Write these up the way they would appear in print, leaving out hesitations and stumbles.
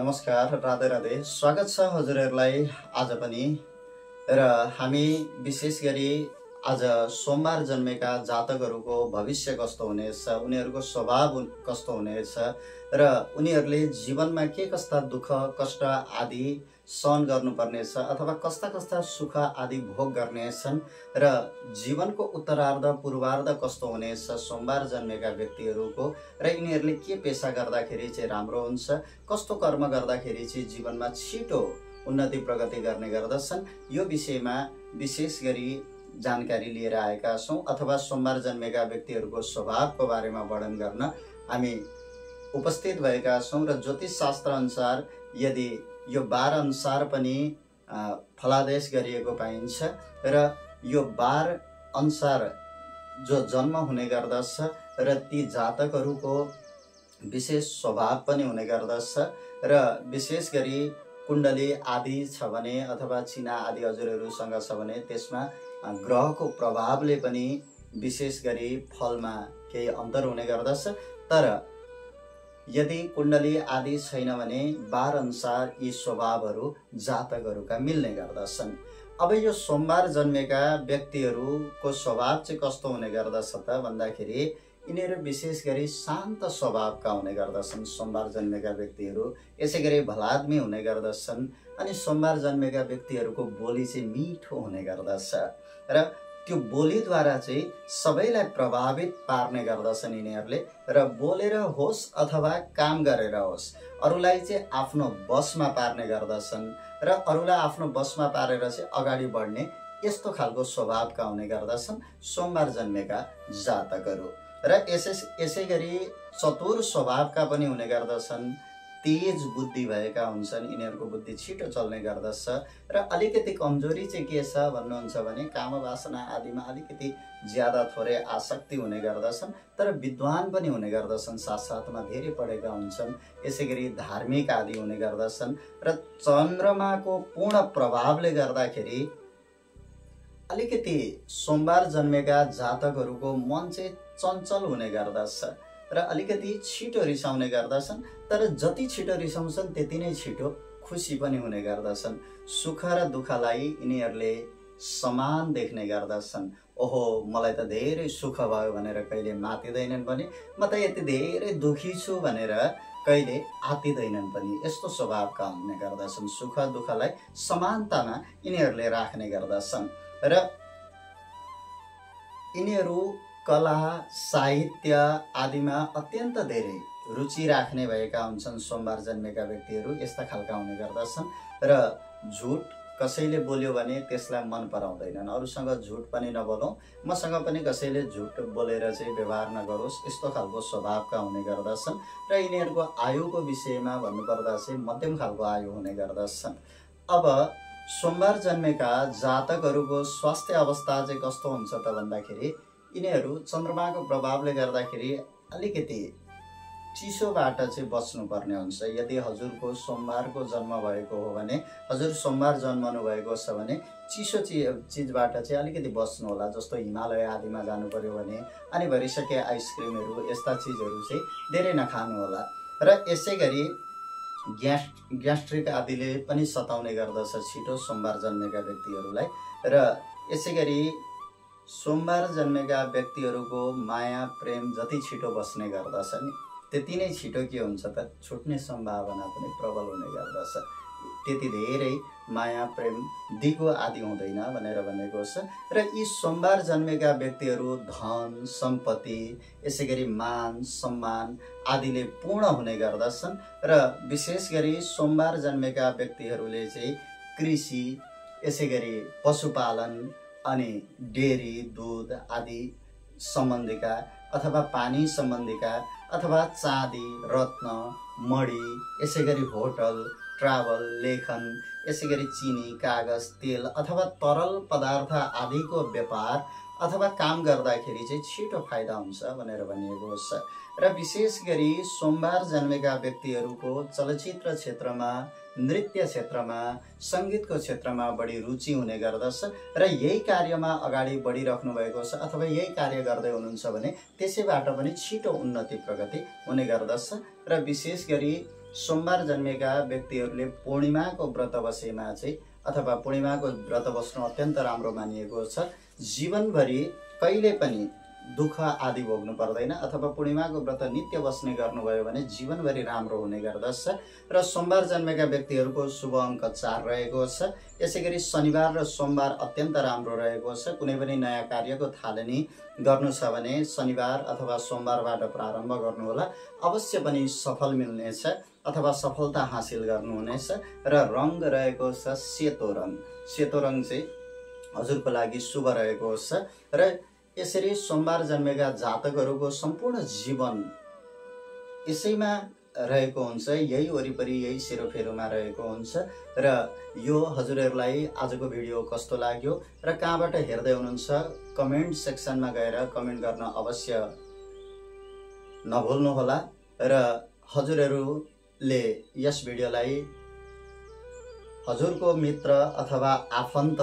नमस्कार, राधे राधे। स्वागत छ हजुरहरूलाई आज पनि। र हामी विशेष गरी आज सोमबार जन्मेका जातकहरूको भविष्य कस्तो हुनेछ, उनीहरूको स्वभाव कस्तो हुनेछ र उनीहरूले जीवनमा के कस्ता दुःख कष्ट आदि सहन गर्नुपर्नेछ अथवा कस्ता कस्ता सुख आदि भोग गर्नेछन् र जीवनको उत्तरार्ध पूर्वार्ध कस्तो हुनेछ सोमबार जन्मेका व्यक्तिहरूको र यिनीहरूले के पेशा गर्दाखेरि चाहिँ राम्रो हुन्छ, कस्तो कर्म गर्दाखेरि चाहिँ जीवनमा छिटो उन्नति प्रगति गर्ने गर्दछन्, यो विषयमा विशेष गरी जानकारी लिएर आएका छौं अथवा सोमबार जन्मेका व्यक्तिहरूको स्वभावको बारेमा वर्णन गर्न हामी उपस्थित भएका छौं। र ज्योतिष शास्त्र अनुसार यदि यो बार अनुसार पनि फलादेश गरिएको पाइन्छ र यो बार अनुसार जो जन्म हुने गर्दछ र ती जातकहरूको विशेष स्वभाव पनि हुने गर्दछ र विशेष गरी कुण्डली आदि छ भने अथवा चिना आदि हजुरहरूसँग छ भने त्यसमा ग्रहको प्रभावले पनि विशेष गरी फलमा केही अन्तर हुने गर्दछ। तर यदि कुण्डली आदि छैन भने बार अनुसार यी स्वभावहरू जातकहरूका मिल्ने गर्दछन्। अब यो सोमबार जन्मेका व्यक्तिहरूको स्वभाव चाहिँ कस्तो हुने गर्दछ त भन्दाखेरि यिनीहरू विशेष गरी शान्त स्वभावका हुने गर्दछन्। सोमबार जन्मेका व्यक्तिहरू यसै गरी भलाद्मी हुने गर्दछन् अनि सोमबार जन्मेका व्यक्तिहरूको बोली चाहिँ मिठो हुने गर्दछ र त्यो बोलीद्वारा चाहिँ सबैलाई प्रभावित पार्ने गर्दछन् यिनीहरूले। र बोलेर होस् अथवा काम गरेर होस् अरूलाई चाहिँ आफ्नो बसमा पार्ने गर्दछन् र अरूलाई आफ्नो बसमा पारेर चाहिँ अगाडि बढ्ने यस्तो खालको स्वभावका हुने गर्दछन् सोमबार जन्मेका जातकहरू। र यसै गरी चतुर स्वभावका पनि हुने गर्दछन्, तेज बुद्धि भएका हुन्छन्, यिनीहरूको बुद्धि छिटो चल्ने गर्दछ र अलिकति कमजोरी चाहिँ के छ भन्नुहुन्छ भने कामवासना आदिमा अलिकति ज्यादा थोरै आसक्ति हुने गर्दछन्, तर विद्वान पनि हुने गर्दछन्, साथसाथमा धेरै पढेका हुन्छन्, यसै गरी धार्मिक आदि हुने गर्दछन् र चन्द्रमाको पूर्ण प्रभावले गर्दाखेरि अलिकति सोमबार जन्मेका जातकहरूको मन चाहिँ चञ्चल हुने गर्दछ र अलिकति छिटो रिसाउने गर्दछन्, तर जति छिटो रिसाउँछन् त्यति नै छिटो खुसी पनि हुने गर्दछन्। सुख र दुःखलाई यिनीहरूले समान देख्ने गर्दछन्। ओहो मलाई त धेरै सुख भयो भनेर कहिले मातिदैनन् पनि, म त यति धेरै दुखी छु भनेर कहिले आतिदैनन् पनि, यस्तो स्वभावका हुने गर्दछन्। सुख दुःखलाई समानतामा यिनीहरूले राख्ने गर्दछन् र यिनीहरू कला साहित्य आदिमा अत्यन्त धेरै रुचि राख्ने भएका हुन्छन्। सोमबार जन्मेका व्यक्तिहरू यस्ता खालका हुने गर्दछन् र झुट कसैले बोल्यो भने त्यसलाई मन पराउँदैनन्। अरूसँग झुट पनि नबोलौँ, मसँग पनि कसैले झुट बोलेर चाहिँ व्यवहार नगरोस्, यस्तो खालको स्वभावका हुने गर्दछन्। र यिनीहरूको आयुको विषयमा भन्नुपर्दा चाहिँ मध्यम खालको आयु हुने गर्दछन्। अब सोमबार जन्मेका जातकहरूको स्वास्थ्य अवस्था चाहिँ कस्तो हुन्छ त भन्दाखेरि यिनीहरू चन्द्रमाको प्रभावले गर्दाखेरि अलिकति चिसोबाट चाहिँ बच्नुपर्ने हुन्छ। यदि हजुरको सोमबारको जन्म भएको हो भने, हजुर सोमबार जन्मनु भएको छ भने चिसो चिजबाट चाहिँ अलिकति बच्नु होला। जस्तो हिमालय आदिमा जानु पर्यो भने अनि भरिसके आइसक्रिमहरू यस्ता चिजहरू चाहिँ धेरै नखानु होला। र यसै गरी ग्यास्ट्रिक आदिले पनि सताउने गर्दछ छिटो सोमबार जन्मेका व्यक्तिहरूलाई। र यसै गरी सोमबार जन्मेका व्यक्तिहरूको माया प्रेम जति छिटो बस्ने गर्दछ नि त्यति नै छिटो के हुन्छ त छुट्ने सम्भावना पनि प्रबल हुने गर्दछ। त्यति धेरै माया प्रेम दिगो आदि हुँदैन भनेर भनेको छ। र यी सोमबार जन्मेका व्यक्तिहरू धन सम्पत्ति यसै गरी मान सम्मान आदिले पूर्ण हुने गर्दछन्। र विशेष गरी सोमबार जन्मेका व्यक्तिहरूले चाहिँ कृषि यसै गरी पशुपालन अनि डेरी दुध आदि सम्बन्धीका अथवा पानी सम्बन्धीका अथवा चाँदी रत्न मडी यसै गरी होटल ट्राभल लेखन यसै गरी चिनी कागज तेल अथवा तरल पदार्थ आदिको व्यापार अथवा काम गर्दाखेरि चाहिँ छिटो फाइदा हुन्छ भनेर भनिएको छ। र विशेष गरी सोमबार जन्मेका व्यक्तिहरूको चलचित्र क्षेत्रमा, नृत्य क्षेत्रमा, सङ्गीतको क्षेत्रमा बढी रुचि हुने गर्दछ र यही कार्यमा अगाडि बढिराख्नु भएको छ अथवा यही कार्य गर्दै हुनुहुन्छ भने त्यसैबाट पनि छिटो उन्नति प्रगति हुने गर्दछ। र विशेष गरी सोमबार जन्मेका व्यक्तिहरूले पूर्णिमाको व्रत बसेमा चाहिँ अथवा पूर्णिमाको व्रत बस्नु अत्यन्त राम्रो मानिएको छ। जीवनभरि कहिले पनि दुःख आदि भोग्नु पर्दैन अथवा पूर्णिमाको व्रत नित्य बस्ने गर्नुभयो भने जीवनभरि राम्रो हुने गर्दछ। र सोमबार जन्मेका व्यक्तिहरूको शुभ अङ्क 4 रहेको छ। यसैगरी शनिबार र सोमबार अत्यन्त राम्रो रहेको छ। कुनै पनि नयाँ कार्यको थालनी गर्नु छ भने शनिबार अथवा सोमबारबाट प्रारम्भ गर्नुहोला, अवश्य पनि सफल मिल्नेछ अथवा सफलता हासिल गर्नुहुनेछ। र रङ रहेको छ सेतो रङ। सेतो रङ चाहिँ हजुरको लागि शुभ रहेको छ। र यसरी सोमबार जन्मेका जातकहरूको सम्पूर्ण जीवन यसैमा रहेको हुन्छ, यही वरिपरि यही सेरोफेरोमा रहेको हुन्छ। र यो हजुरहरूलाई आजको भिडियो कस्तो लाग्यो र कहाँबाट हेर्दै हुनुहुन्छ कमेन्ट सेक्सनमा गएर कमेन्ट गर्न अवश्य नभुल्नुहोला। र हजुरहरूले यस भिडियोलाई हजुरको मित्र अथवा आफन्त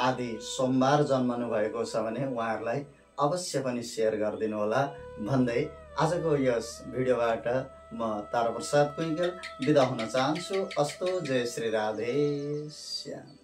आदि सोमबार जन्मनु भएको छ भने उहाँहरूलाई अवश्य पनि सेयर गरिदिनु होला भन्दै आजको यस भिडियोबाट म ताराप्रसाद कुइगल बिदा हुन चाहन्छु। अस्तु, जय श्री राधे श्याम।